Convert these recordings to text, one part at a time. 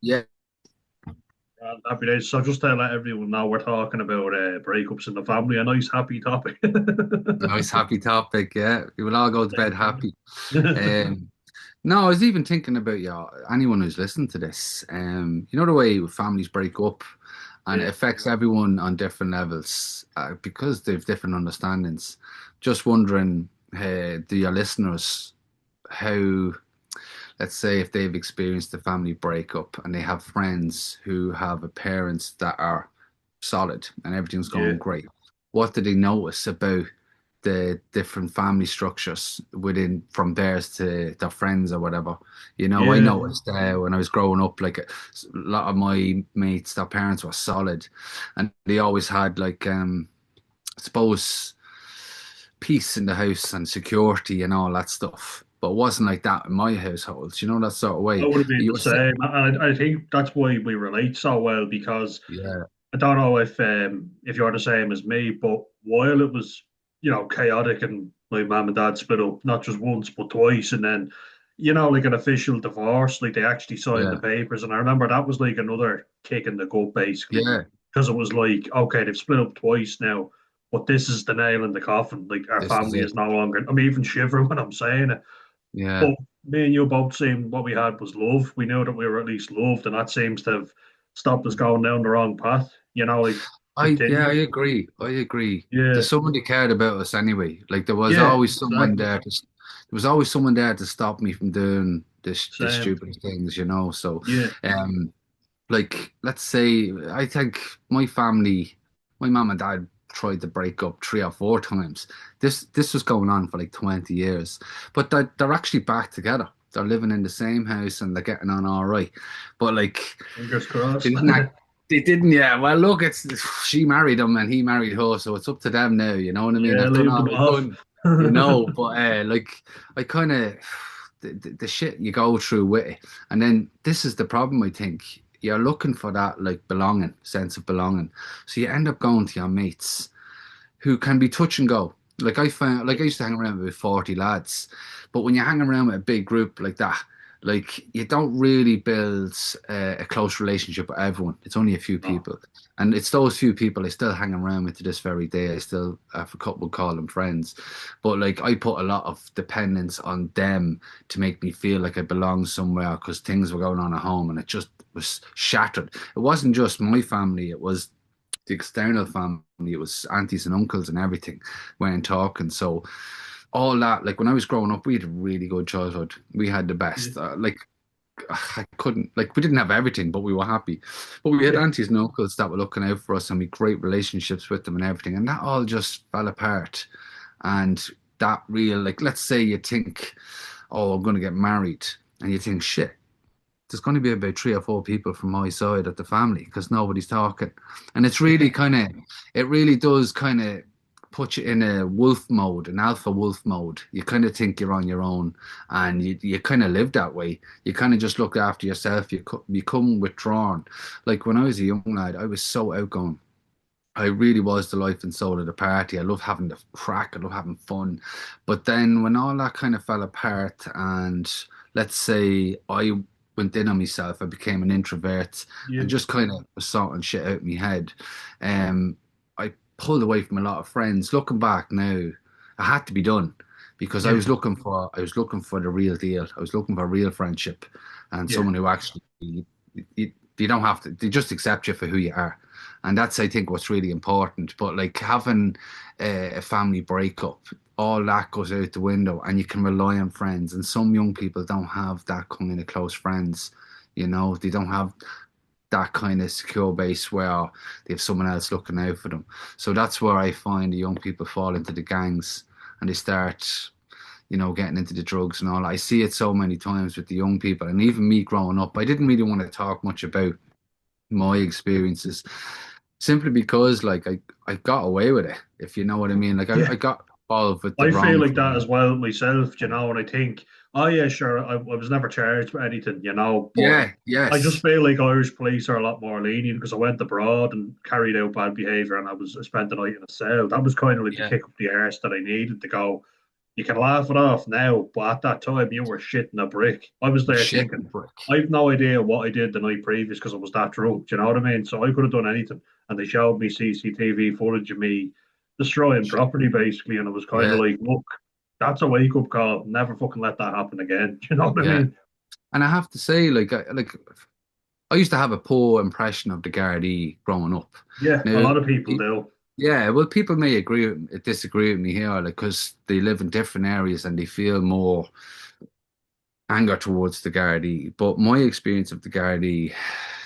Yeah, Happy days. So just to let everyone know, we're talking about breakups in the family. A nice, happy topic. nice happy topic. Yeah, we will all go to bed happy. Um, no, I was even thinking about anyone who's listening to this. You know the way families break up, and it Yeah, affects everyone on different levels because they've different understandings. Just wondering, do your listeners how, let's say, if they've experienced a family breakup and they have friends who have a parents that are solid and everything's yeah, going great, what do they notice about the different family structures within from theirs to their friends or whatever? I yeah. noticed when I was growing up, like a lot of my mates, their parents were solid, and they always had like I suppose peace in the house and security and all that stuff. But it wasn't like that in my household, that sort of I way. would have been You the were saying, same. And I think that's why we relate so well because yeah, I don't know if you're the same as me, but while it was, chaotic and my mum and dad split up not just once but twice, and then, like an official divorce, like they actually signed the yeah, papers. And I remember that was like another kick in the gut, basically, yeah, because it was like, okay, they've split up twice now, but this is the nail in the coffin. Like our this is family it. is no longer. I'm even shivering when I'm saying it. Yeah. But me and you both seemed what we had was love. We knew that we were at least loved, and that seems to have stopped us going down the wrong path. Like I continued. agree. I agree. Yeah, There's somebody cared about us anyway. Like yeah, exactly. there was always someone there to stop me from doing this Same. stupid things. Yeah, Um, like let's say I think my family, my mom and dad tried to break up 3 or 4 times. This was going on for like 20 years, but they're actually back together. They're living in the same house and they're getting on all right. But like fingers they crossed. didn't act, they didn't. Yeah, well, look, it's she married him and he married her, so it's up to them now. You know what I mean? Yeah, I've done leave all them I off. done, but like I kind of the shit you go through with it, and then this is the problem. I think you're looking for that like belonging, sense of belonging, so you end up going to your mates who can be touch and go. Like I found, like I used to hang around with 40 lads, but when you hang around with a big group like that, like you don't really build a close relationship with everyone. It's only a few No. people, and it's those few people I still hang around with to this very day. I still have a couple would call them friends, but like I put a lot of dependence on them to make me feel like I belong somewhere because things were going on at home, and it just was shattered. It wasn't just my family; it was the external family. It was aunties and uncles and everything weren't talking. So all that, like when I was growing up, we had a really good childhood. We had the Yeah, best. Like I couldn't, like we didn't have everything, but we were happy. But we had yeah, aunties and uncles that were looking out for us, and we had great relationships with them and everything. And that all just fell apart. And that real, like, let's say you think, oh, I'm going to get married, and you think, shit, there's going to be about 3 or 4 people from my side of the family because nobody's talking. And it's really yeah, kind of, it really does kind of put you in a wolf mode, an alpha wolf mode. You kind of think you're on your own and you kind of live that way. You kind of just look after yourself. You become withdrawn. Like when I was a young lad, I was so outgoing. I really was the life and soul of the party. I love having the crack. I love having fun. But then when all that kind of fell apart, and let's say I went in on myself, I became an introvert yeah, and just kind of was sorting shit out in my head. I pulled away from a lot of friends. Looking back now, I had to be done because yeah, I was looking for the real deal. I was looking for real friendship and yeah, someone who actually you don't have to. They just accept you for who you are, and that's I think what's really important. But like having a family breakup, all that goes out the window, and you can rely on friends. And some young people don't have that kind of close friends. They don't have that kind of secure base where they have someone else looking out for them. So that's where I find the young people fall into the gangs and they start, getting into the drugs and all. I see it so many times with the young people, and even me growing up. I didn't really want to talk much about my experiences simply because like I got away with it, if you know what I mean. Like I yeah. got involved with the I feel wrong like that as crowd. well myself, and I think, oh yeah, sure, I was never charged for anything, but Yeah, I just yes. feel like Irish police are a lot more lenient because I went abroad and carried out bad behaviour and I spent the night in a cell. That was kind of like the Yeah. kick up the arse that I needed to go. you can laugh it off now, but at that time you were shitting a brick. I was there Shit thinking, brick. I've no idea what I did the night previous because I was that drunk. Do you know what I mean? So I could have done anything, and they showed me CCTV footage of me destroying property basically, and it was kind of Yeah, like, look, that's a wake up call. Never fucking let that happen again. Do you know what I yeah. mean? And I have to say, I used to have a poor impression of the Gardaí growing up. Yeah, a Now, lot of people y- do. yeah, well, people may disagree with me here, like, because they live in different areas and they feel more anger towards the Gardaí. But my experience of the Gardaí,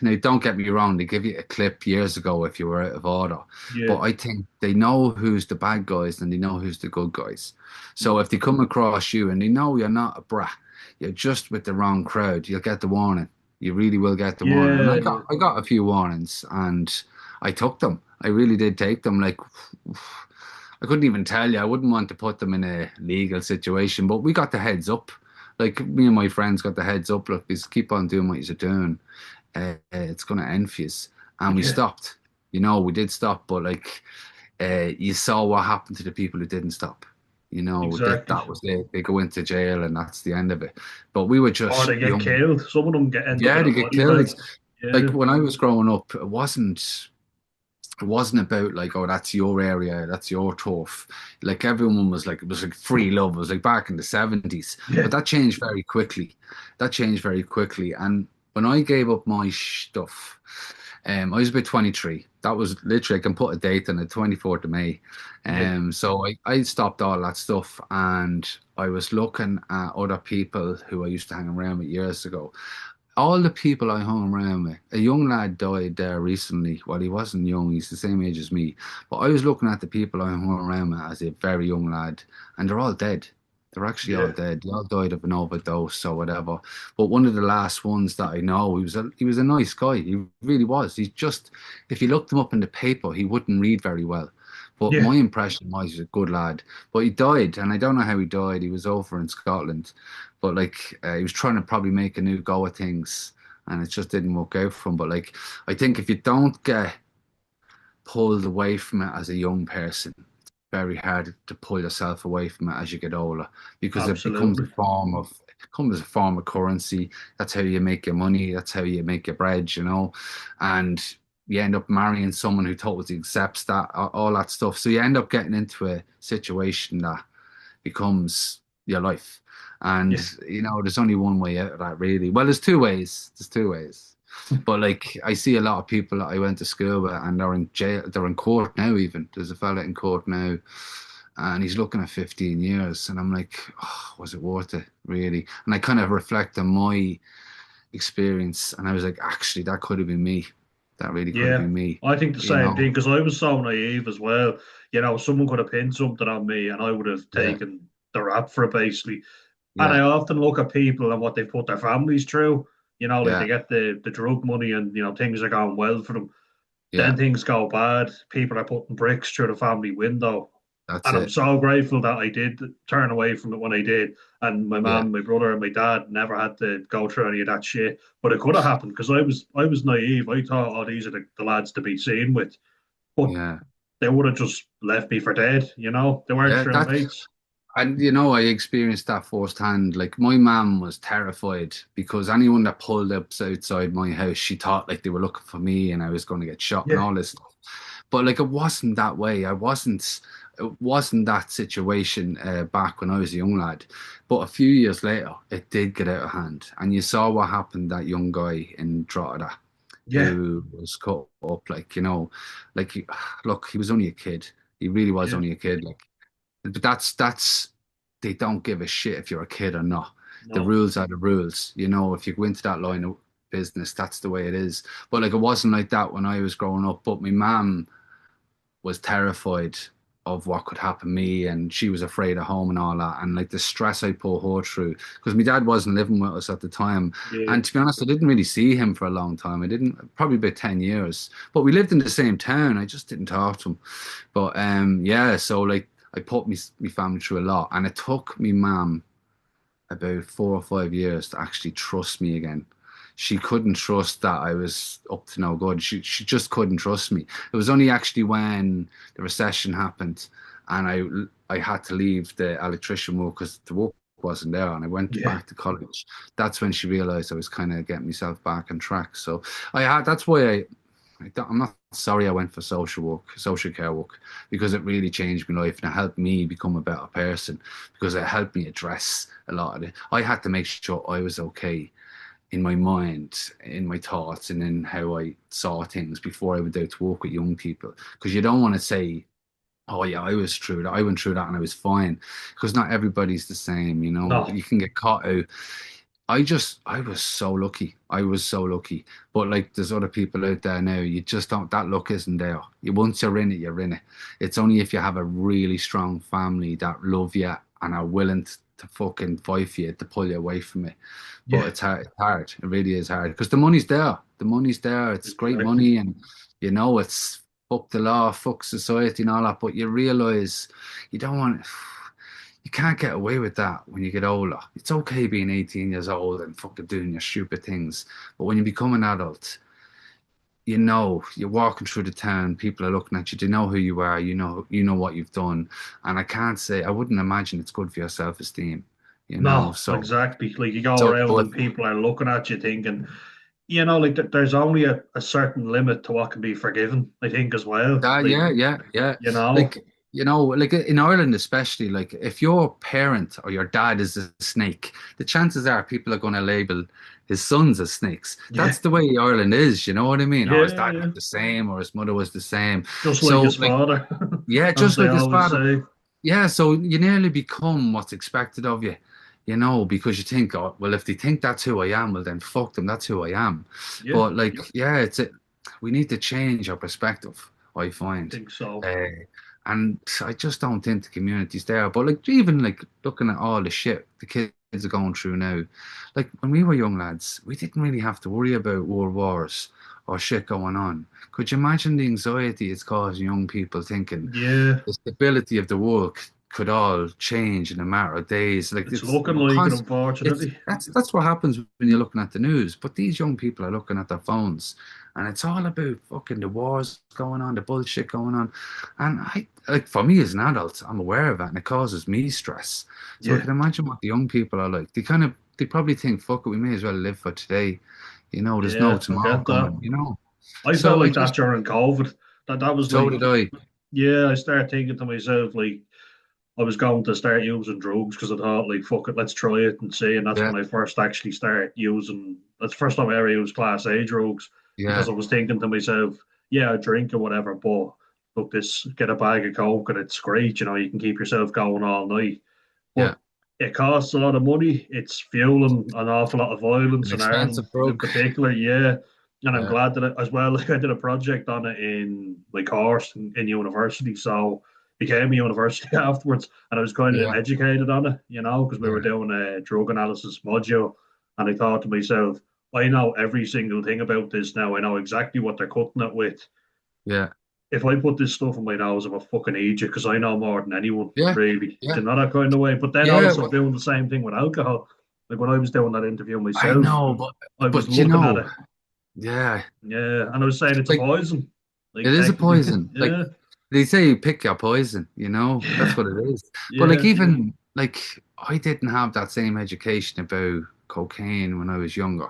now don't get me wrong, they give you a clip years ago if you were out of order. Yeah, But I think they know who's the bad guys and they know who's the good guys. So if they come across you and they know you're not a brat, you're just with the wrong crowd, you'll get the warning. You really will get the warning. And yeah, yeah, I got a few warnings and I took them. I really did take them. Like I couldn't even tell you. I wouldn't want to put them in a legal situation, but we got the heads up. Like me and my friends got the heads up. Look, just keep on doing what you're doing. It's going to end for you. And we yeah. stopped. We did stop, but like you saw what happened to the people who didn't stop. Exactly. That was it. They go into jail, and that's the end of it. But we were Or just they get young. killed. Some of them get end up Yeah, in a they get body bag. killed. Yeah, Like when I was growing up, it wasn't about like, oh, that's your area, that's your turf. Like everyone was like, it was like free love. It was like back in the 70s. But yeah, that changed very quickly. That changed very quickly. And when I gave up my stuff, I was about 23. That was literally, I can put a date on the 24th of May. yeah, So I stopped all that stuff and I was looking at other people who I used to hang around with years ago. All the people I hung around with, a young lad died there recently. Well, he wasn't young, he's the same age as me. But I was looking at the people I hung around with as a very young lad, and they're all dead. They're actually all yeah, dead. They all died of an overdose or whatever. But one of the last ones that I know, he was a nice guy. He really was. He's just, if you looked him up in the paper, he wouldn't read very well. But yeah, my impression was he's a good lad. But he died, and I don't know how he died. He was over in Scotland, but like he was trying to probably make a new go at things, and it just didn't work out for him. But like I think if you don't get pulled away from it as a young person, it's very hard to pull yourself away from it as you get older because it becomes a absolutely. form of it comes as a form of currency. That's how you make your money. That's how you make your bread. And you end up marrying someone who totally accepts that, all that stuff. So you end up getting into a situation that becomes your life. And Yeah, there's only one way out of that, really. Well, there's two ways. There's two ways. But like, I see a lot of people that I went to school with, and they're in jail. They're in court now. Even there's a fella in court now, and he's looking at 15 years. And I'm like, oh, was it worth it, really? And I kind of reflect on my experience, and I was like, actually, that could have been me. That really could have yeah. been me. I think the You same thing know? because I was so naive as well. Someone could have pinned something on me and I would have Yeah, taken the rap for it basically. And I yeah, often look at people and what they put their families through. Like yeah, they get the drug money and things are going well for them. yeah. Then things go bad. People are putting bricks through the family window. That's And I'm it. so grateful that I did turn away from it when I did. And my Yeah, mom, my brother, and my dad never had to go through any of that shit. But it could have happened because I was naive. I thought, oh, these are the lads to be seen with. But yeah. they would have just left me for dead. They weren't Yeah, true mates. and I experienced that firsthand. Like my mum was terrified because anyone that pulled up outside my house, she thought like they were looking for me and I was going to get shot and Yeah, all this stuff. But like it wasn't that way. It wasn't that situation back when I was a young lad. But a few years later, it did get out of hand, and you saw what happened. That young guy in Drogheda, yeah, who was caught up, like look, he was only a kid. He really was yeah. only a kid. Like but that's they don't give a shit if you're a kid or not. The No. rules are the rules. If you go into that line of business, that's the way it is. But like it wasn't like that when I was growing up. But my mum was terrified of what could happen to me, and she was afraid of home and all that, and like the stress I put her through because my dad wasn't living with us at the time. Yeah, And to be honest, I didn't really see him for a long time. I didn't, probably about 10 years, but we lived in the same town. I just didn't talk to him. But yeah, so like I put me family through a lot, and it took me mum about 4 or 5 years to actually trust me again. She couldn't trust that I was up to no good. She just couldn't trust me. It was only actually when the recession happened and I had to leave the electrician work because the work wasn't there, and I went Yeah. back to college. That's when she realized I was kind of getting myself back on track. So I had that's why I'm not sorry I went for social work, social care work, because it really changed my life and it helped me become a better person because it helped me address a lot of it. I had to make sure I was okay in my mind, in my thoughts, and in how I saw things before I went out to work with young people. Because you don't want to say, "Oh yeah, I was through that. I went through that and I was fine," because not everybody's the same. You know, No. you can get caught out. I was so lucky. I was so lucky. But like, there's other people out there now. You just don't. That luck isn't there. You once you're in it, you're in it. It's only if you have a really strong family that love you and are willing to fucking fight for you to pull you away from it. But Yeah. it's hard. It's hard. It really is hard because the money's there. The money's there. It's great Exactly. money, and it's fuck the law, fuck society, and all that. But you realize you don't want. You can't get away with that when you get older. It's okay being 18 years old and fucking doing your stupid things, but when you become an adult, you're walking through the town, people are looking at you, they know who you are, you know what you've done, and I wouldn't imagine it's good for your self-esteem, you know. No, So, exactly. Like you go so, around but and people are looking at you thinking, like there's only a certain limit to what can be forgiven, I think, as well. Yeah, yeah, yeah. You know, Like, like in Ireland, especially, like if your parent or your dad is a snake, the chances are people are going to label his sons as snakes. yeah, That's the way Ireland is, you know what I mean? Or his yeah, dad was yeah. the same, or his mother was the same. Just like So, his like, father, yeah, as just they like his always father. say. Yeah, so you nearly become what's expected of you, because you think, oh, well, if they think that's who I am, well, then fuck them, that's who I am. Yeah, But like, yeah, we need to change our perspective, I find. think so. Uh, and I just don't think the community's there. But like, even like looking at all the shit the kids are going through now, like when we were young lads, we didn't really have to worry about world wars or shit going on. Could you imagine the anxiety it's causing young people thinking? Yeah, The stability of the world could all change in a matter of days. Like it's looking like it, it's unfortunately. that's what happens when you're looking at the news. But these young people are looking at their phones, and it's all about fucking the wars going on, the bullshit going on. And I like for me as an adult, I'm aware of it, and it causes me stress. So I Yeah, can imagine what the young people are like. They probably think, fuck it, we may as well live for today. There's no yeah, I tomorrow get that. coming. I felt So I like that just during COVID. That was so like, did I. yeah, I started thinking to myself, like, I was going to start using drugs because I thought, like, fuck it, let's try it and see. And that's Yeah, when I first actually started using. That's the first time I ever used Class A drugs because yeah, I was thinking to myself, yeah, I drink or whatever, but look, this get a bag of coke and it's great. You can keep yourself going all night, yeah. but it costs a lot of money. It's fueling an awful lot of violence An in Ireland, expensive in drug. particular. Yeah, and I'm Yeah, glad that as well. Like I did a project on it in my course in university, so became a university afterwards, and I was kind of yeah, educated on it, because we were yeah, doing a drug analysis module, and I thought to myself, I know every single thing about this now. I know exactly what they're cutting it with. yeah, If I put this stuff in my nose, I'm a fucking idiot because I know more than anyone, yeah, really. yeah, Do you know that kind of way? But then yeah. also doing the same thing with alcohol. Like when I was doing that interview I myself, know, I was but looking at it, yeah, yeah, and I was saying it's a like poison. Like it is a technically, poison. Like yeah, they say, you pick your poison. That's yeah, what it is. But like yeah, even like I didn't have that same education about cocaine when I was younger.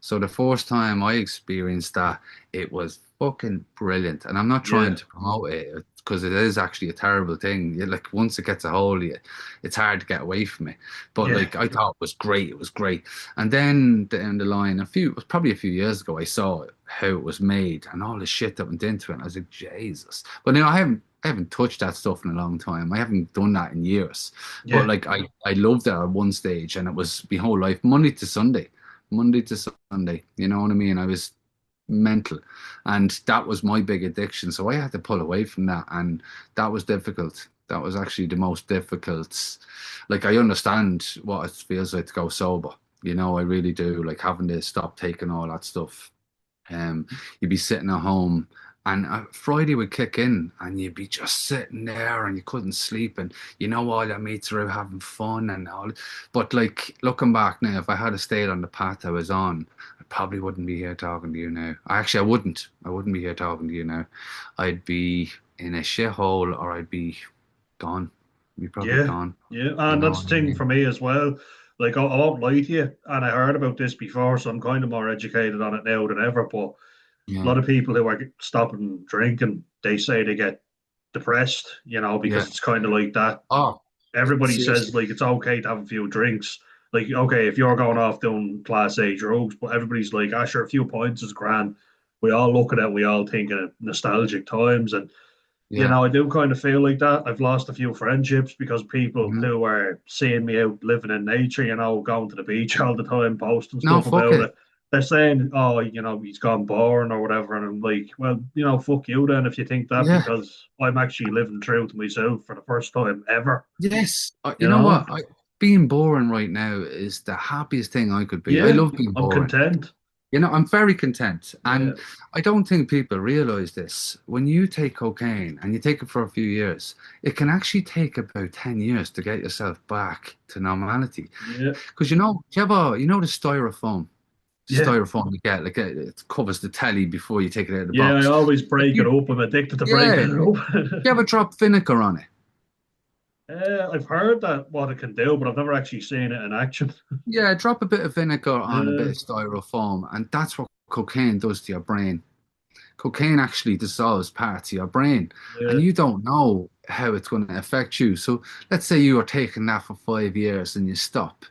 So the first time I experienced that, it was fucking brilliant. And I'm not trying yeah, to promote it because it is actually a terrible thing. Like once it gets a hold of you, it's hard to get away from it. But yeah, like I thought it was great. It was great. And then down the line, it was probably a few years ago, I saw how it was made and all the shit that went into it. And I was like, Jesus. But I haven't touched that stuff in a long time. I haven't done that in years. But yeah, like I loved it at one stage and it was my whole life, Monday to Sunday. Monday to Sunday. You know what I mean? I was mental. And that was my big addiction. So I had to pull away from that. And that was difficult. That was actually the most difficult. Like, I understand what it feels like to go sober. I really do. Like, having to stop taking all that stuff. You'd be sitting at home and Friday would kick in and you'd be just sitting there and you couldn't sleep and all your mates are out having fun and all. But like looking back now, if I had stayed on the path I was on, I probably wouldn't be here talking to you now. Actually, I wouldn't. I wouldn't be here talking to you now. I'd be in a shithole or I'd be gone. You're probably Yeah, gone. yeah, You and know that's what the I thing for mean? me as well. Like I won't lie to you, and I heard about this before, so I'm kind of more educated on it now than ever. But a Yeah, lot of people who are stopping drinking, they say they get depressed, yeah. because it's kind of like that. Oh, Everybody says seriously. like it's okay to have a few drinks. Like, okay, if you're going off doing class A drugs, but everybody's like, ah, sure, a few points is grand. We all look at it, we all think of nostalgic times, and Yeah. I do kind of feel like that. I've lost a few friendships because people Mhm. who are seeing me out living in nature, going to the beach all the time, posting No, stuff fuck about it. it. They're saying, oh, he's gone boring or whatever. And I'm like, well, fuck you then if you think that, Yeah. because I'm actually living true to myself for the first time ever, Yes. you You know know? what? Being boring right now is the happiest thing I could be. I Yeah, love being I'm boring. content. I'm very content. Yeah, And I don't think people realize this. When you take cocaine and you take it for a few years, it can actually take about 10 years to get yourself back to normality. yeah, Because the yeah. styrofoam you get, like it covers the telly before you take it out of the Yeah, I box. always If break it you, up. I'm addicted to breaking yeah, it you up. ever drop vinegar on it? I've heard that what it can do, but I've never actually seen it in action. Yeah, drop a bit of vinegar on a bit Yeah, of styrofoam, and that's what cocaine does to your brain. Cocaine actually dissolves parts of your brain, and yeah, you don't know how it's going to affect you. So let's say you are taking that for 5 years and you stop.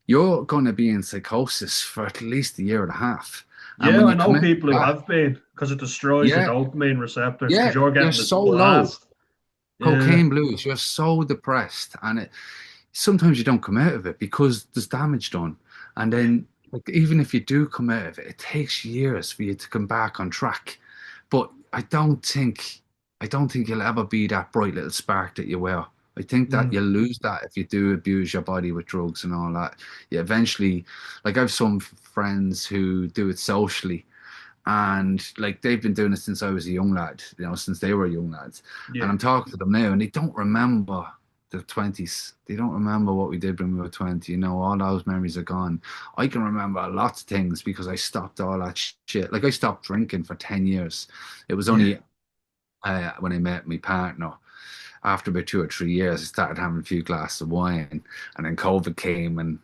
You're going to be in psychosis for at least a year and a half. And yeah. when I you know commit people who back, have been because it destroys the yeah, dopamine receptors because yeah, you're you're getting this so low. blast. Yeah, Cocaine blues, you're so depressed, and sometimes you don't come out of it because there's damage done. And yeah, then, like, even if you do come out of it, it takes years for you to come back on track. But I don't think you'll ever be that bright little spark that you were. I think that mm, you'll lose that if you do abuse your body with drugs and all that. You eventually, like, I've some friends who do it socially, and like they've been doing it since I was a young lad, since they were young lads. And yeah, I'm talking to them now, and they don't remember the 20s. They don't remember what we did when we were 20. All those memories are gone. I can remember lots of things because I stopped all that shit. Like I stopped drinking for 10 years. It was yeah, only when I met my partner. After about 2 or 3 years, I started having a few glasses of wine, and then COVID came, and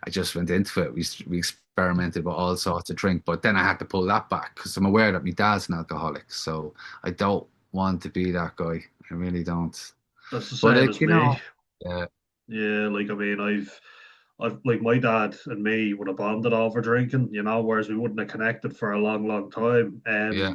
I just went into it. We experimented with all sorts of drink, but then I had to pull that back because I'm aware that my dad's an alcoholic, so I don't want to be that guy. I really don't. that's the But same like as me. yeah, Yeah, like I mean, I've like my dad and me would have bonded over drinking, whereas we wouldn't have connected for a long, long time. yeah,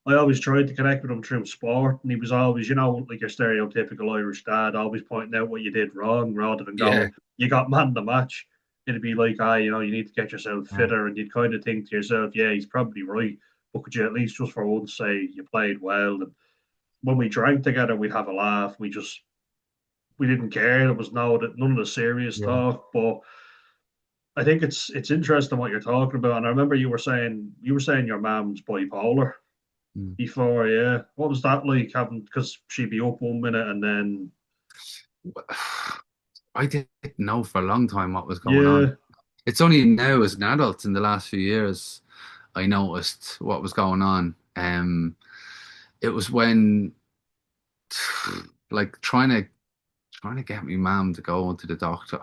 I always tried to connect with him through sport, and he was always, like your stereotypical Irish dad, always pointing out what you did wrong rather than yeah, going, you got man the match. It'd be like, you need to get yourself yeah, fitter, and you'd kind of think to yourself, yeah, he's probably right, but could you at least just for once say you played well? And when we drank together, we'd have a laugh. We didn't care. There was none of the serious yeah. talk, but I think it's interesting what you're talking about. And I remember you were saying your mom's bipolar Mm. before, yeah. What was that like having because she'd be up 1 minute and then I didn't know for a long time what was going on. yeah, It's only now as an adult in the last few years I noticed what was going on. It was when like trying to get my mom to go to the doctor.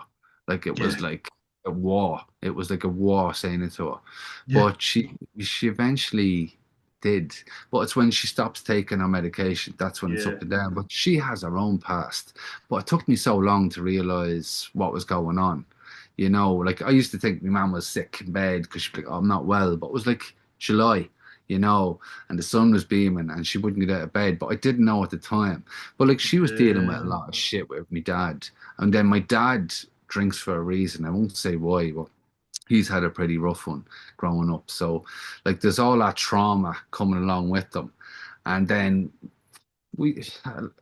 Like it yeah, was like a war. It was like a war saying it to her. yeah, But she eventually did. But it's when she stops taking her medication, that's when it's yeah, up and down. But she has her own past. But it took me so long to realize what was going on. Like I used to think my mom was sick in bed because she'd be like, oh, I'm not well. But it was like July, and the sun was beaming and she wouldn't get out of bed. But I didn't know at the time. But like she was dealing with a yeah, lot of shit with my dad. And then my dad drinks for a reason. I won't say why, but he's had a pretty rough one growing up. So like there's all that trauma coming along with them. And then we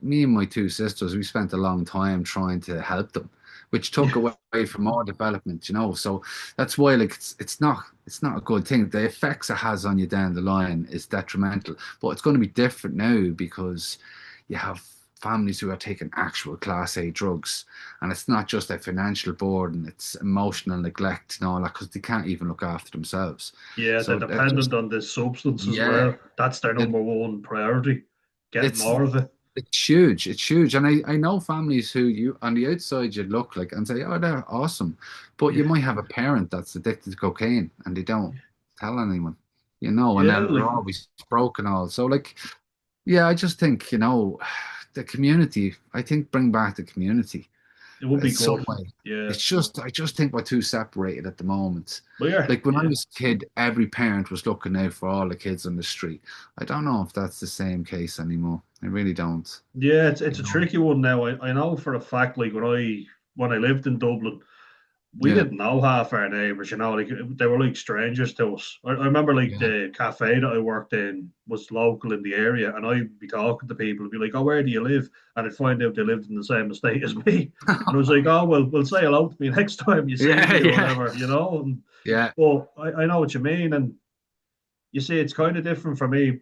me and my two sisters, we spent a long time trying to help them, which took yeah, away from our development. So that's why like it's not a good thing. The effects it has on you down the line is detrimental, but it's going to be different now because you have families who are taking actual class A drugs, and it's not just a financial burden, it's emotional neglect and all that because they can't even look after themselves. yeah. They're So they're just dependent on this substance as yeah, well. That's their it, number one priority. Getting it's more of it. It's huge. It's huge. And I know families who you on the outside you look like and say, oh, they're awesome. But you Yeah, might have a parent that's addicted to cocaine and they don't tell anyone, and yeah, they're like always broken all. So like, yeah, I just think, the community, I think bring back the community it would be some good. way. Yeah, I just think we're too separated at the moment. but yeah, Like when I yeah. was a kid, every parent was looking out for all the kids on the street. I don't know if that's the same case anymore. I really don't. Yeah, it's You a know? tricky one now. I know for a fact, like when I lived in Dublin, we Yeah, didn't know half our neighbors, like they were like strangers to us. I remember like yeah, the cafe that I worked in was local in the area, and I'd be talking to people and be like, "Oh, where do you live?" And I'd find out they lived in the same estate as me. And I was like, "Oh, well, say hello to me next time you see yeah, me or yeah, whatever." And, yeah, but I know what you mean, and you see, it's kind of different for me.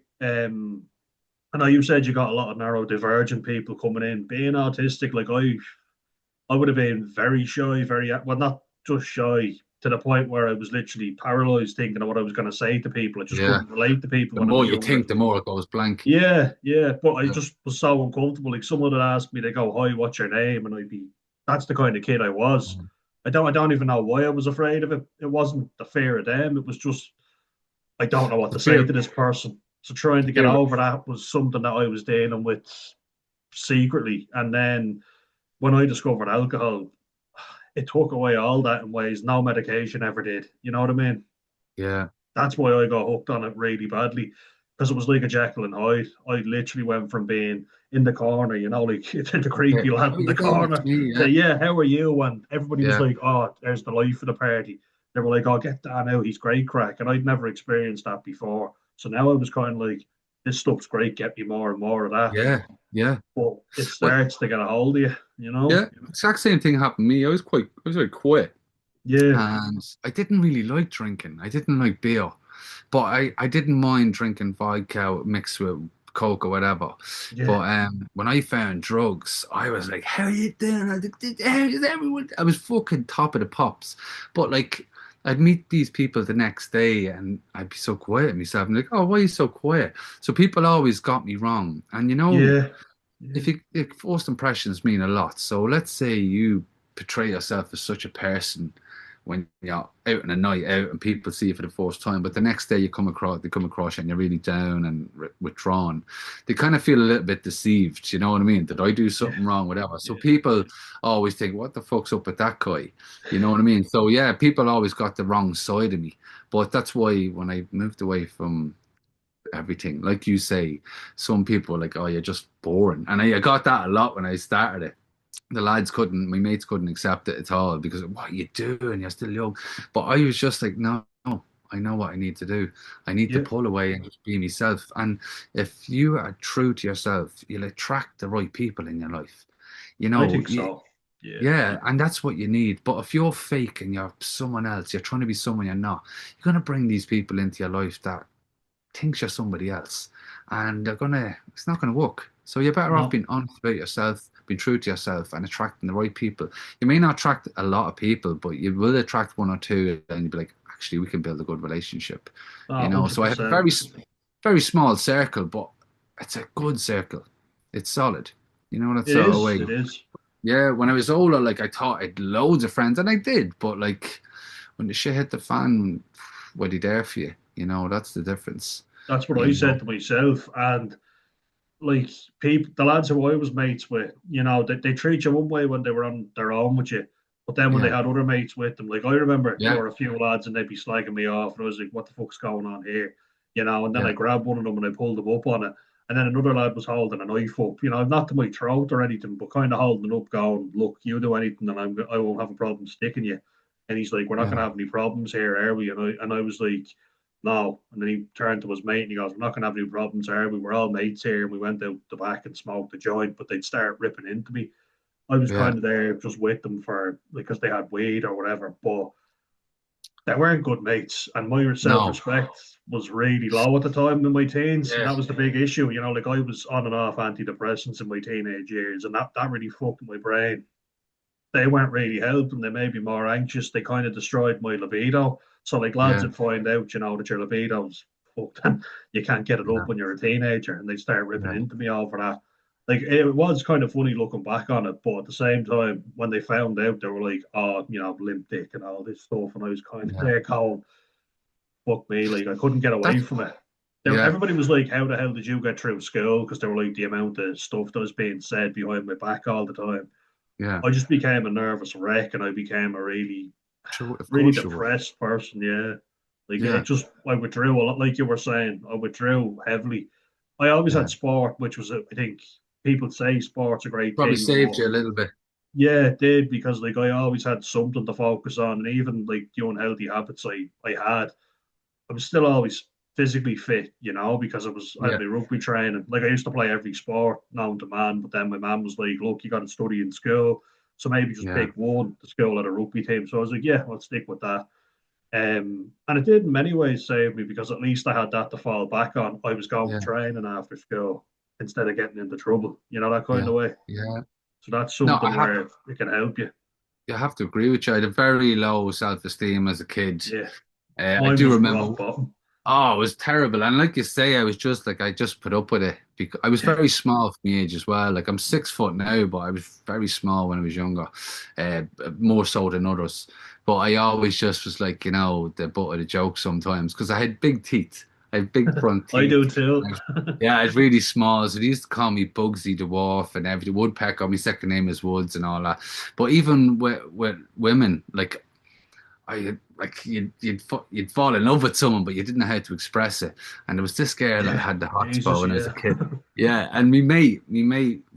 I know you said you got a lot of neurodivergent people coming in. Being autistic, like I would have been very shy, very well, not just shy to the point where I was literally paralyzed thinking of what I was going to say to people. I just yeah. couldn't relate to people The when I more was you younger. think, the more it goes blank. Yeah, yeah, but I Yeah, just was so uncomfortable. Like someone would ask me, they go, "Hi, what's your name?" And I'd be, "That's the kind of kid I was." I don't even know why I was afraid of it. It wasn't the fear of them. It was just I don't know what the to say fear, to this person. So trying to get fear. over that was something that I was dealing with secretly. And then when I discovered alcohol, it took away all that in ways no medication ever did. You know what I mean? Yeah, That's why I got hooked on it really badly because it was like a Jekyll and Hyde. I literally went from being in the corner, like the yeah. creepy lad How in the you doing? It's corner, me. Yeah, say, "Yeah, how are you?" And everybody was yeah, like, "Oh, there's the life of the party." They were like, "Oh, get Dan out. He's great crack." And I'd never experienced that before. So now I was kind of like, this stuff's great. Get me more and more of that. yeah, yeah. But it Well, starts to get a hold of you. yeah, exact same thing happened to me. I was very quiet, Yeah, and I didn't really like drinking. I didn't like beer, but I didn't mind drinking vodka mixed with Coke or whatever. yeah, But when I found drugs, I was like, "How you doing?" How is everyone? I was fucking top of the pops. But like, I'd meet these people the next day, and I'd be so quiet myself. I'm like, "Oh, why are you so quiet?" So people always got me wrong, and yeah, yeah, if first impressions mean a lot. So let's say you portray yourself as such a person when you're out on a night out and people see you for the first time, but the next day they come across you and you're really down and withdrawn. They kind of feel a little bit deceived. You know what I mean? Did I do yeah, something wrong, whatever? So yeah. people always think, what the fuck's up with that guy? You know what I mean? So yeah, people always got the wrong side of me. But that's why when I moved away from everything. Like you say, some people are like, oh, you're just boring. And I got that a lot when I started it. My mates couldn't accept it at all because what are you doing? You're still young. But I was just like, no, I know what I need to do. I need to Yeah, pull away and just be myself. And if you are true to yourself, you'll attract the right people in your life. You I know, think so. Yeah, yeah, and that's what you need. But if you're fake and you're someone else, you're trying to be someone you're not, you're going to bring these people into your life that thinks you're somebody else, and it's not gonna work. So you're better off no, being honest about yourself, being true to yourself, and attracting the right people. You may not attract a lot of people, but you will attract one or two, and you'll be like, actually, we can build a good relationship. no, 100%. So I have a very small circle, but it's a good circle. It's solid. That It sort of is. way. It is. Yeah, when I was older, like I thought I'd loads of friends, and I did, but like when the shit hit the fan, were they there for you? That's the difference. That's what You I know, said to myself. And like people, the lads who I was mates with, they treat you one way when they were on their own with you. But then when they yeah, had other mates with them, like I remember there yeah, were a few lads and they'd be slagging me off, and I was like, "What the fuck's going on here?" And then yeah, I grabbed one of them and I pulled him up on it. And then another lad was holding a knife up, not to my throat or anything, but kind of holding it up, going, "Look, you do anything, and I won't have a problem sticking you." And he's like, "We're not yeah, gonna have any problems here, are we?" And I was like, "No." And then he turned to his mate and he goes, "We're not gonna have any problems, are we? We're all mates here." And we went out the back and smoked a joint, but they'd start ripping into me. I was yeah, kind of there just with them for because they had weed or whatever, but they weren't good mates. And my self no, respect was really low at the time in my teens. And yeah, that was the big issue. Like I was on and off antidepressants in my teenage years, and that really fucked my brain. They weren't really helping. They made me more anxious. They kind of destroyed my libido. So, like, lads yeah, would find out, that your libido's fucked and you can't get it up yeah, when you're a teenager. And they start ripping yeah, into me over that. like it was kind of funny looking back on it, but at the same time, when they found out, they were like, "Oh, limp dick and all this stuff," and I was kind of Yeah. there going, "Fuck me!" Like I couldn't get away That's from it. yeah, Everybody was like, "How the hell did you get through school?" Because they were like the amount of stuff that was being said behind my back all the time. yeah. I just became a nervous wreck, and I became a really, Sure, of really course you would. depressed person. Yeah, like it Yeah, just I withdrew a lot. Like you were saying, I withdrew heavily. I always yeah. had sport, which was, I think, people say sport's a great Probably thing, saved but you a little bit. yeah, it did because like I always had something to focus on, and even like the unhealthy habits I had, I was still always physically fit, because I had Yeah, my rugby training. Like I used to play every sport known to man, but then my mum was like, "Look, you got to study in school, so maybe just yeah, pick one. The school at a rugby team." So I was like, "Yeah, I'll stick with that." And it did in many ways save me because at least I had that to fall back on. I was going to yeah, training after school instead of getting into trouble, that kind yeah, of way. yeah. So that's No, something where it can help you. I have to agree with you. I had a very low self-esteem as a kid. Yeah, I mine do was remember. rock bottom. Oh, it was terrible. And like you say, I just put up with it because I was very small for my age as well. Like I'm 6 foot now, but I was very small when I was younger, uh, more so than others. But I always just was like, the butt of the joke sometimes because I had big teeth. I had big front I teeth. do too. Yeah, I was really small. So they used to call me Bugsy the Dwarf and everything. Woodpecker, my second name is Woods and all that. But even with women, like like you'd fall in love with someone, but you didn't know how to express it. And there was this girl that Yeah, had the Jesus, hotspo when I was yeah. a kid. Yeah, and me mate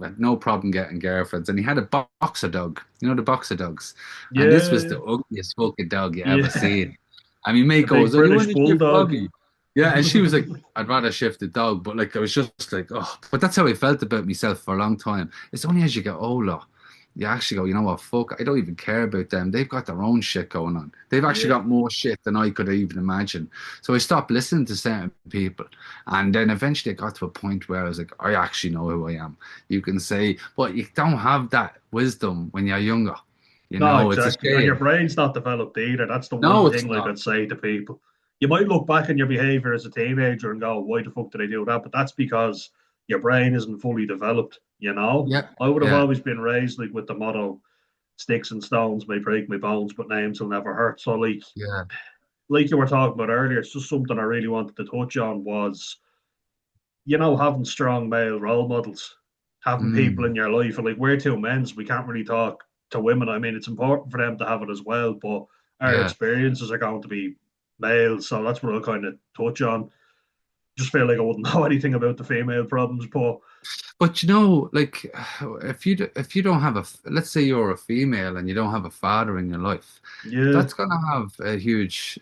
had no problem getting girlfriends, and he had a boxer dog. You know the boxer dogs, and this was Yeah, the ugliest fucking dog you ever yeah. seen. And my mate The big goes, "Are you British want to shift bulldog. Robbie?" Yeah, and she was like, "I'd rather shift the dog," but like I was just like, "Oh," but that's how I felt about myself for a long time. It's only as you get older you actually go, you know what, fuck, I don't even care about them. They've got their own shit going on. They've actually Yeah, got more shit than I could even imagine. So I stopped listening to certain people. And then eventually I got to a point where I was like, I actually know who I am. You can say, but you don't have that wisdom when you're younger. no, It's a exactly. And your shame. brain's not developed either. That's the No, one it's thing like not. I'd say to people. You might look back on your behavior as a teenager and go, why the fuck did I do that? But that's because your brain isn't fully developed. Yeah, I would have yeah, always been raised like with the motto, sticks and stones may break my bones, but names will never hurt. So yeah, like you were talking about earlier, it's just something I really wanted to touch on was, having strong male role models, having people mm, in your life. And like we're two men, so we can't really talk to women. I mean, it's important for them to have it as well, but our yeah. experiences are going to be males. So that's what I'll kind of touch on. Just feel like I wouldn't know anything about the female problems, but But like if you don't have let's say you're a female and you don't have a father in your life, yeah, that's gonna have a huge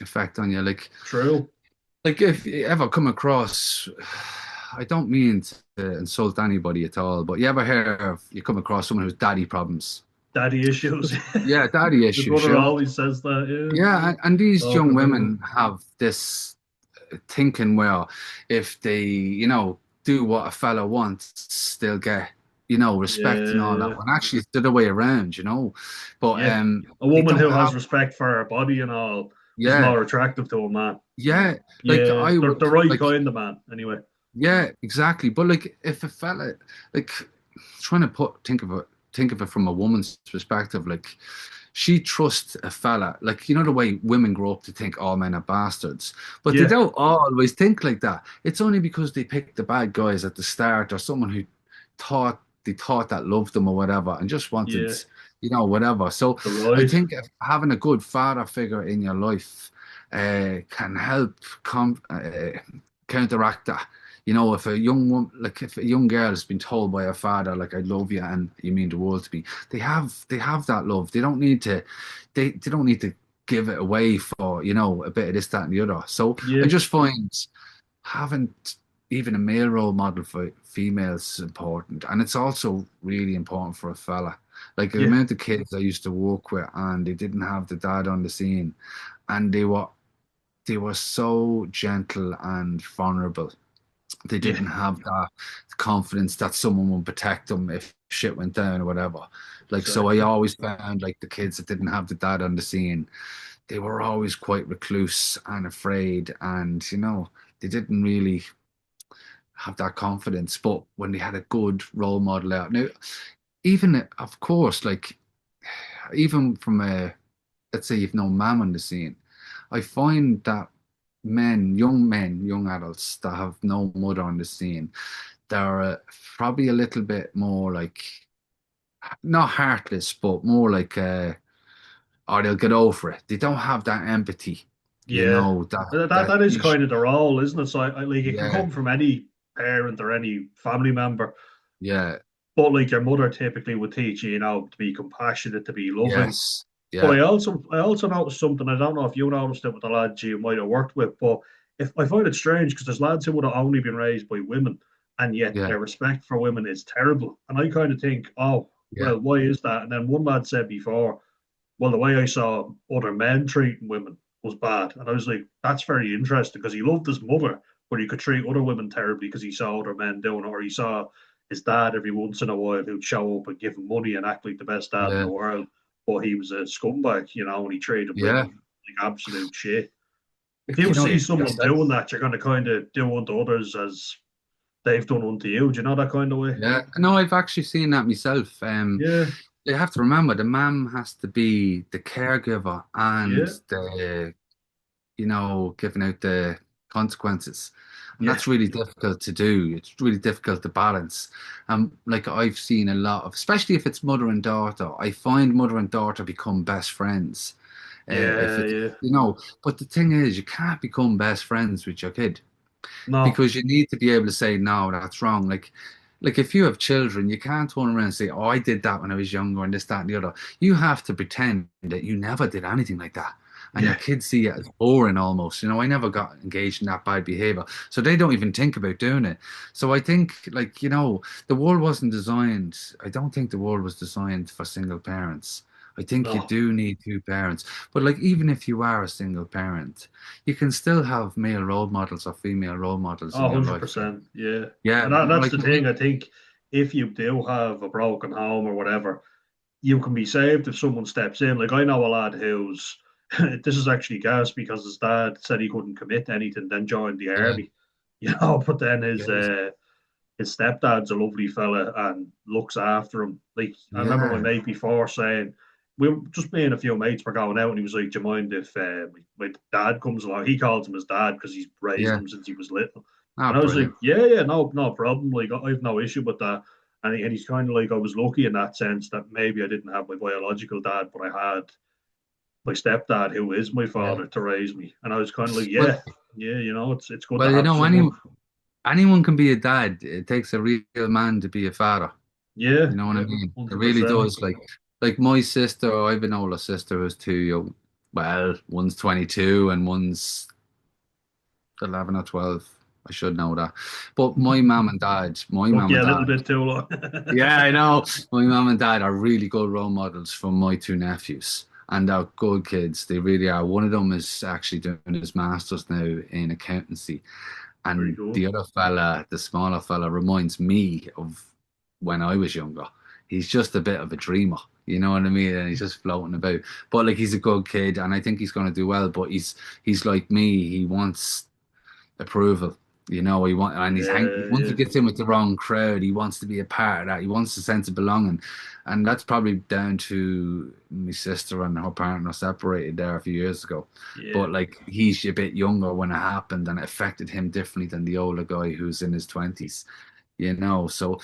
effect on you. true. Like if you ever come across, I don't mean to insult anybody at all, but you come across someone who's daddy problems. Daddy issues. Yeah, daddy My issues. brother always says that, Yeah, and yeah. these Talk young about it. women have this thinking, well, if they, do what a fella wants, they'll get, respect and all that. Yeah, When actually it's the other way around. But yeah. A they woman don't who have, has respect for her body and all is yeah, more attractive to a man. yeah. Like Yeah, I they're would, the right like, kind of man, anyway. yeah, exactly. But like, if a fella, like, trying to think of it from a woman's perspective, like she trusts a fella, like the way women grow up to think all men are bastards, but they Yeah, don't always think like that. It's only because they picked the bad guys at the start, or someone who thought that loved them or whatever, and just wanted, yeah, whatever. So the I right. think if having a good father figure in your life can help counteract that. If a if a young girl has been told by her father, like, "I love you" and you mean the world to me, they have that love. They don't need to give it away for, a bit of this, that, and the other. So I Yeah, just find having even a male role model for females is important. And it's also really important for a fella. Like the yeah, amount of kids I used to work with and they didn't have the dad on the scene and they were so gentle and vulnerable. They yeah, didn't have that confidence that someone would protect them if shit went down or whatever. Like, so I exactly. always found like the kids that didn't have the dad on the scene, they were always quite recluse and afraid, and they didn't really have that confidence. But when they had a good role model out now, even of course, like even from a let's say you've no mom on the scene, I find that men, young adults that have no mother on the scene, they're probably a little bit more like not heartless, but more like or they'll get over it. They don't have that empathy, you Yeah, know, that is you sh kind of the role, isn't it? So like it can yeah, come from any parent or any family member, yeah, but like your mother typically would teach you, to be compassionate, to be loving. yes, But yeah, I also noticed something. I don't know if you noticed it with the lads you might have worked with, but if I find it strange because there's lads who would have only been raised by women, and yet yeah, their respect for women is terrible. And I kind of think, oh, yeah, well, why is that? And then one lad said before, well, the way I saw other men treating women was bad. And I was like, that's very interesting because he loved his mother, but he could treat other women terribly because he saw other men doing it, or he saw his dad every once in a while who'd show up and give him money and act like the best dad in yeah, the world. But he was a scumbag, and he treated yeah. women like absolute shit. If you You know, see you're someone doing that, you're going to kind of do unto others as they've done unto you. Do you know that kind of way? yeah. No, I've actually seen that myself. Yeah, You have to remember the mom has to be the caregiver and yeah, the giving out the consequences. And yeah, that's really difficult to do. It's really difficult to balance. Like I've seen a lot of, especially if it's mother and daughter, I find mother and daughter become best friends. If yeah, it's, yeah. but the thing is, you can't become best friends with your kid No, because you need to be able to say, no, that's wrong. Like if you have children, you can't turn around and say, oh, I did that when I was younger and this, that, and the other. You have to pretend that you never did anything like that. And your yeah, kids see it as boring almost. I never got engaged in that bad behavior. So they don't even think about doing it. So I think, like, the world wasn't designed, I don't think the world was designed for single parents. I think you no. do need two parents. But like, even if you are a single parent, you can still have male role models or female role models Oh, in your life. 100%. Yeah. Yeah, And that's like the thing. I think if you do have a broken home or whatever, you can be saved if someone steps in. Like I know a lad who's this is actually gas because his dad said he couldn't commit to anything, then joined the yeah, army. But then yeah, his stepdad's a lovely fella and looks after him. Like I remember my yeah, mate before saying we were just me and a few mates were going out, and he was like, "Do you mind if my dad comes along?" He calls him his dad because he's raised yeah. him since he was little. Ah, And I was like, brilliant. "Yeah, yeah, no problem. Like I have no issue with that." And he's kind of like, I was lucky in that sense that maybe I didn't have my biological dad, but I had my stepdad, who is my Yeah. father, to raise me. And I was kind of like, Well, yeah, yeah, it's good to well, have someone. anyone can be a dad. It takes a real man to be a father. Yeah, You know what I yeah, mean? It really 100%. does. Like my sister, I have an older sister who's too young. Well, one's 22 and one's 11 or 12. I should know that. But my Took mom you and a little dad, bit too long. yeah, I know. My mom and dad are really good role models for my two nephews. And they're good kids. They really are. One of them is actually doing his master's now in accountancy. Very And cool. the other fella, the smaller fella, reminds me of when I was younger. He's just a bit of a dreamer. You know what I mean? And he's just floating about. But like he's a good kid and I think he's gonna do well. But he's like me. He wants approval. And Yeah, once he yeah, gets in with the wrong crowd, he wants to be a part of that. He wants a sense of belonging, and that's probably down to my sister and her partner separated there a few years ago. yeah, But like he's a bit younger when it happened, and it affected him differently than the older guy who's in his twenties. So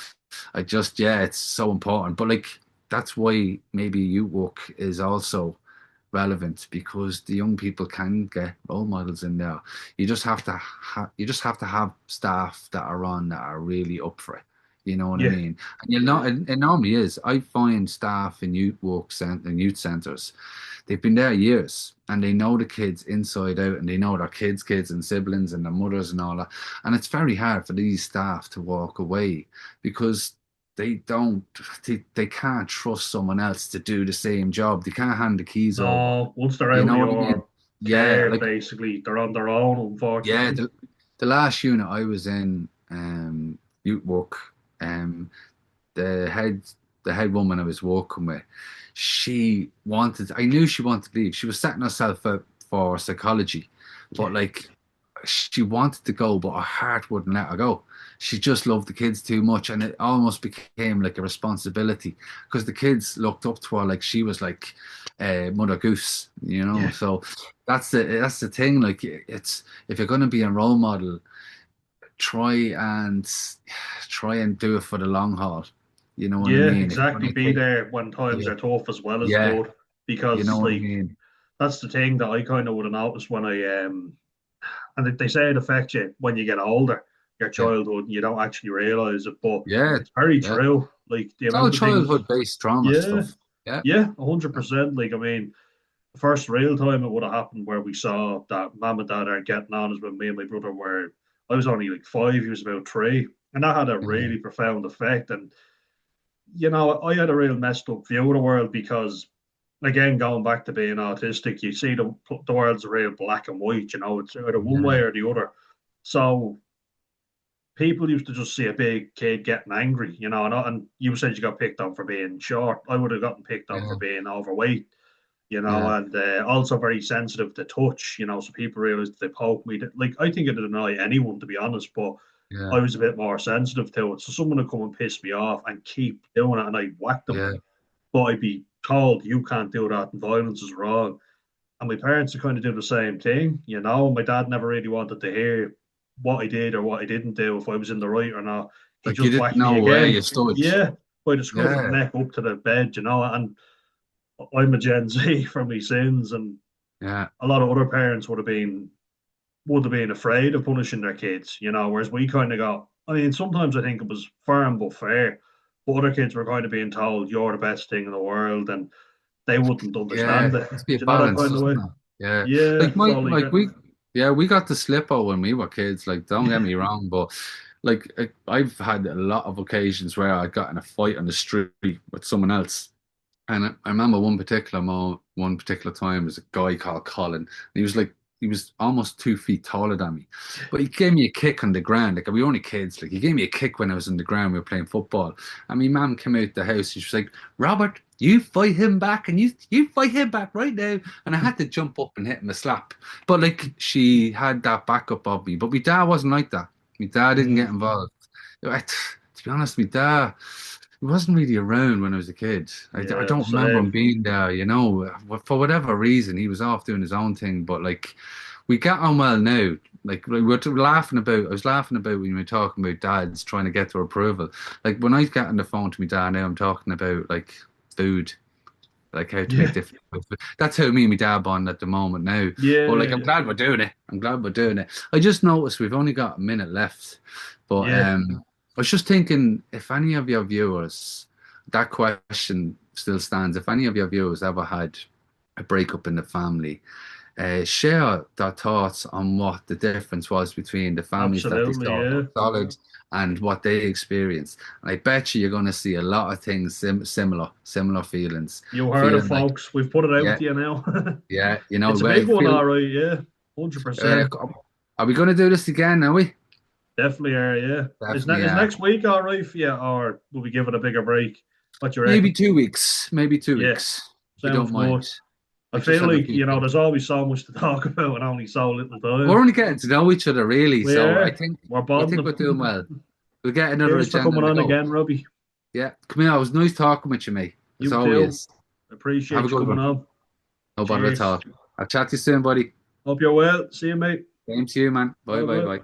yeah, it's so important. But like that's why maybe youth work is also relevant because the young people can get role models in there. You just have to have staff that are on that are really up for it. You know what I yeah, mean? And you'll yeah, not it normally is. I find staff in youth centers, they've been there years and they know the kids inside out and they know their kids and siblings and their mothers and all that. And it's very hard for these staff to walk away because they don't they can't trust someone else to do the same job. They can't hand the keys over. No, once they're You out of know what I mean? your Yeah, care, like basically, they're on their own, yeah, unfortunately. the last unit I was in, youth work, the head the head woman I was working with, I knew she wanted to leave. She was setting herself up for psychology, but Yeah, like she wanted to go, but her heart wouldn't let her go. She just loved the kids too much, and it almost became like a responsibility because the kids looked up to her like she was like Mother Goose, you know. Yeah, So that's the thing. Like it's if you're going to be a role model, try and try and do it for the long haul. You know what I yeah, mean? If you're exactly. going to Be take, there when times yeah, are tough as well as yeah, good, you know because what I like mean? that's the thing that I kind of would have noticed when and they say it affects you when you get older, your Yeah, childhood, and you don't actually realize it, but yeah, it's very yeah. true. Like the It's all amount of things, childhood-based trauma yeah, stuff. Yeah, yeah, yeah, 100%. Like I mean, the first real time it would have happened where we saw that mum and dad are getting on is when me and my brother were. I was only like 5, he was about 3, and that had a yeah, really profound effect. And I had a real messed up view of the world because, again, going back to being autistic, you see the world's real black and white. It's either one way yeah, or the other. So people used to just see a big kid getting angry, and you said you got picked on for being short. I would have gotten picked on for yeah, being overweight, yeah, and also very sensitive to touch, so people realized if they poke me. Like, I think it'd annoy anyone, to be honest, but yeah, I was a bit more sensitive to it. So someone would come and piss me off and keep doing it, and I'd whack them. yeah, But I'd be told, you can't do that, and violence is wrong. And my parents would kind of do the same thing. My dad never really wanted to hear what I did or what I didn't do, if I was in the right or not. He like you just didn't whacked me know where you again. stood. Yeah, by the scruff of the Yeah, neck up to the bed, and I'm a Gen Z from my sins, and yeah, a lot of other parents would have been afraid of punishing their kids, whereas we kind of got. I mean, sometimes I think it was firm but fair, but other kids were kind of being told you're the best thing in the world, and they wouldn't yeah. understand it. Must be a Do you know that balance, kind of doesn't way? it? Yeah, Yeah. like my So like, like we, yeah, we got the slipper when we were kids. Like, don't get me wrong, but like I've had a lot of occasions where I got in a fight on the street with someone else. And I remember one particular time, there's a guy called Colin. And he was almost 2 feet taller than me, but he gave me a kick on the ground. Like we were only kids. Like he gave me a kick when I was on the ground. We were playing football, and my mum came out the house. She was like, "Robert, you fight him back, and you fight him back right now." And I had to jump up and hit him a slap. But like she had that backup of me. But my dad wasn't like that. My dad didn't get mm, involved. To be honest, my dad. He wasn't really around when I was a kid. I yeah, don't remember him same. being there, for whatever reason, he was off doing his own thing. But like, we get on well now. Like laughing about, I was laughing about when we were talking about dads trying to get their approval. Like when I get on the phone to my dad now, I'm talking about like food, like how to make Yeah, different food. That's how me and my dad bond at the moment now. But like, yeah, I'm glad we're doing it. I'm glad we're doing it. I just noticed we've only got a minute left, but yeah. I was just thinking if any of your viewers, that question still stands. If any of your viewers ever had a breakup in the family, share their thoughts on what the difference was between the families that they Absolutely, saw yeah, were solid and what they experienced. And I bet you're going to see a lot of things similar feelings, you heard it, feeling like, folks. We've put it out yeah, to you now. yeah, It's a where I big one, feel. all right. Yeah, Uh, 100%. are we going to do this again? Are we? Definitely are. Yeah. Definitely, Is yeah. next week all right for you, or will we give it a bigger break? What you Maybe reckon? 2 weeks. Maybe two Yeah, weeks. If you don't sounds mind. good. I I just feel have a like, few things. there's always so much to talk about and only so little We're time. only getting to know each other, really. So We're we're I think we're bonding. doing well. We'll get another Cheers for agenda coming on the on go. again, Robbie. Yeah, come here. It was nice talking with you, mate. As You too. always. Have a Appreciate you good coming one. on. No bother at Cheers. all. I'll chat to you soon, buddy. Hope you're well. See you, mate. Same to you, man. Bye, Bye bye, bye. bye.